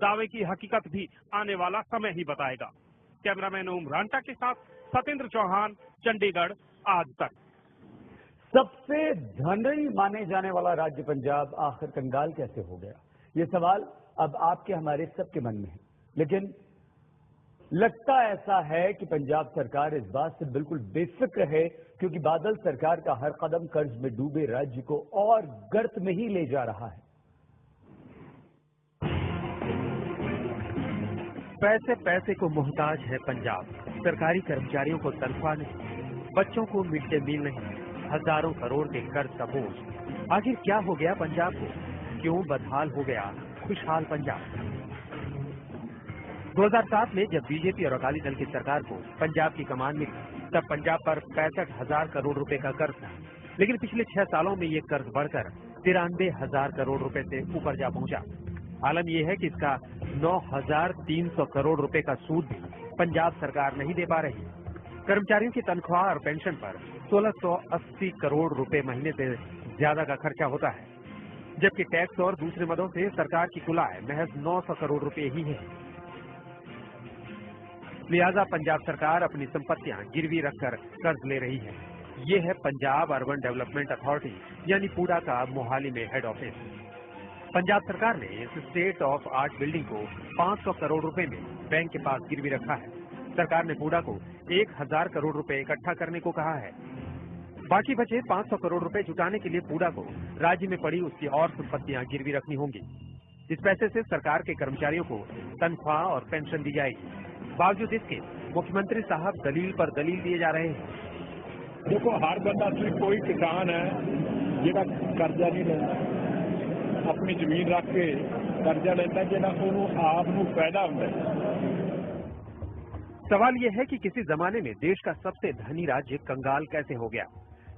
दावे की हकीकत भी आने वाला समय ही बताएगा। कैमरामैन ओम रांटा के साथ सतेंद्र चौहान, चंडीगढ़, आज तक। सबसे धनी माने जाने वाला राज्य पंजाब आखिर कंगाल कैसे हो गया? ये सवाल अब आपके हमारे सबके मन में है, लेकिन लगता ऐसा है कि पंजाब सरकार इस बात से बिल्कुल बेफिक्र है, क्योंकि बादल सरकार का हर कदम कर्ज में डूबे राज्य को और गर्त में ही ले जा रहा है। पैसे पैसे को मोहताज है पंजाब। सरकारी कर्मचारियों को तनख्वाह नहीं, बच्चों को मिड डे मील नहीं, हजारों करोड़ के कर्ज का बोझ। आखिर क्या हो गया पंजाब को? क्यों बदहाल हो गया खुशहाल पंजाब? 2007 में जब बीजेपी और अकाली दल की सरकार को पंजाब की कमान मिली, तब पंजाब पर 65,000 करोड़ रुपए का कर्ज था। लेकिन पिछले 6 सालों में ये कर्ज बढ़कर 93,000 करोड़ रुपए से ऊपर जा पहुंचा। आलम यह है कि इसका 9,300 करोड़ रुपए का सूद भी पंजाब सरकार नहीं दे पा रही। कर्मचारियों की तनख्वाह और पेंशन पर 1680 करोड़ रुपए महीने से ज्यादा का खर्चा होता है, जबकि टैक्स और दूसरे मदों से सरकार की कुल आय महज 900 करोड़ रुपए ही है। लिहाजा पंजाब सरकार अपनी संपत्तियां गिरवी रखकर कर्ज ले रही है। ये है पंजाब अर्बन डेवलपमेंट अथॉरिटी यानी पूडा का मोहाली में हेड ऑफिस। पंजाब सरकार ने इस स्टेट ऑफ आर्ट बिल्डिंग को 500 करोड़ रुपए में बैंक के पास गिरवी रखा है। सरकार ने पूडा को 1000 करोड़ रुपए इकट्ठा करने को कहा है। बाकी बचे 500 करोड़ रुपए जुटाने के लिए पूडा को राज्य में पड़ी उसकी और संपत्तियां गिरवी रखनी होंगी। इस पैसे से सरकार के कर्मचारियों को तनख्वाह और पेंशन दी जाएगी। बावजूद इसके मुख्यमंत्री साहब दलील पर दलील दिए जा रहे हैं। देखो, हर बंदा कोई किसान है जिहड़ा कर्जा नहीं लेता, अपनी जमीन रख के कर्जा लेता जिहड़ा उन्होंने आप नूं फायदा हुंदा है। सवाल यह है कि किसी जमाने में देश का सबसे धनी राज्य कंगाल कैसे हो गया?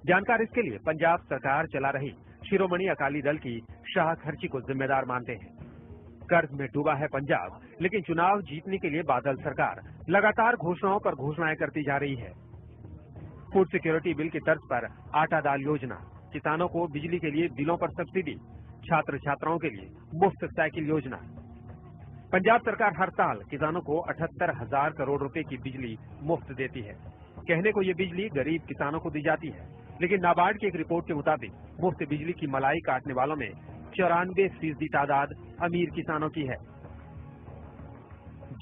जानकार इसके लिए पंजाब सरकार चला रही शिरोमणि अकाली दल की शाह खर्ची को जिम्मेदार मानते हैं। कर्ज में डूबा है पंजाब, लेकिन चुनाव जीतने के लिए बादल सरकार लगातार घोषणाओं पर घोषणाएं करती जा रही है। फूड सिक्योरिटी बिल की तर्ज पर आटा दाल योजना, किसानों को बिजली के लिए बिलों पर सब्सिडी, छात्र छात्राओं के लिए मुफ्त साइकिल योजना। पंजाब सरकार हर साल किसानों को 78,000 करोड़ रुपए की बिजली मुफ्त देती है। कहने को ये बिजली गरीब किसानों को दी जाती है, लेकिन नाबार्ड की एक रिपोर्ट के मुताबिक मुफ्त बिजली की मलाई काटने वालों में 94% तादाद अमीर किसानों की है।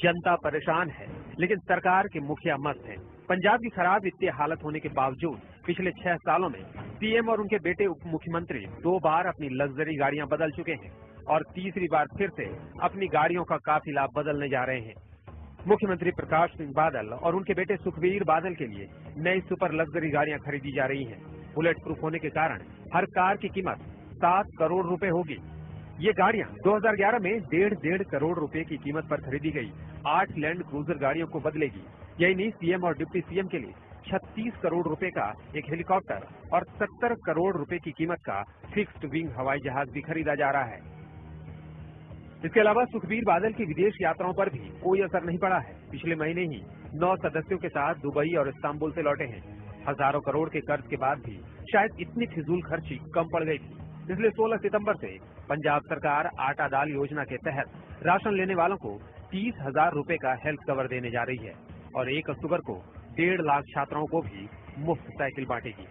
जनता परेशान है, लेकिन सरकार के मुखिया मस्त हैं। पंजाब की खराब वित्तीय हालत होने के बावजूद पिछले 6 सालों में सीएम और उनके बेटे उप मुख्यमंत्री 2 बार अपनी लग्जरी गाड़ियां बदल चुके हैं और तीसरी बार फिर से अपनी गाड़ियों का काफिला बदलने जा रहे हैं। मुख्यमंत्री प्रकाश सिंह बादल और उनके बेटे सुखबीर बादल के लिए नई सुपर लग्जरी गाड़ियां खरीदी जा रही हैं। बुलेट प्रूफ होने के कारण हर कार की कीमत 7 करोड़ रुपए होगी। ये गाड़ियां 2011 में 1.5 करोड़ रुपए की कीमत पर खरीदी गई 8 लैंड क्रूजर गाड़ियों को बदलेगी। यही नहीं, सीएम और डिप्टी सीएम के लिए 36 करोड़ रुपए का एक हेलीकॉप्टर और 70 करोड़ रुपए की कीमत का फिक्स्ड विंग हवाई जहाज भी खरीदा जा रहा है। इसके अलावा सुखबीर बादल की विदेश यात्राओं पर भी कोई असर नहीं पड़ा है। पिछले महीने ही 9 सदस्यों के साथ दुबई और इस्तांबुल से लौटे हैं। हजारों करोड़ के कर्ज के बाद भी शायद इतनी फिजूल खर्ची कम पड़ गई थी। इसलिए 16 सितंबर से पंजाब सरकार आटा दाल योजना के तहत राशन लेने वालों को 30,000 रुपए का हेल्थ कवर देने जा रही है और 1 अक्टूबर को 1.5 लाख छात्राओं को भी मुफ्त साइकिल बांटेगी।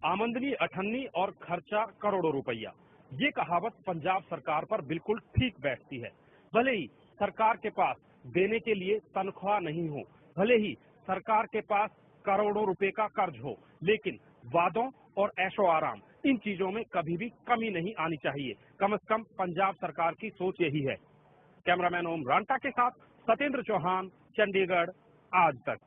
आमदनी अठन्नी और खर्चा करोड़ों रुपया, ये कहावत पंजाब सरकार पर बिल्कुल ठीक बैठती है। भले ही सरकार के पास देने के लिए तनख्वाह नहीं हो, भले ही सरकार के पास करोड़ों रुपए का कर्ज हो, लेकिन वादों और ऐशो आराम, इन चीजों में कभी भी कमी नहीं आनी चाहिए। कम से कम पंजाब सरकार की सोच यही है। कैमरामैन ओम रांटा के साथ सतेंद्र चौहान, चंडीगढ़, आज तक।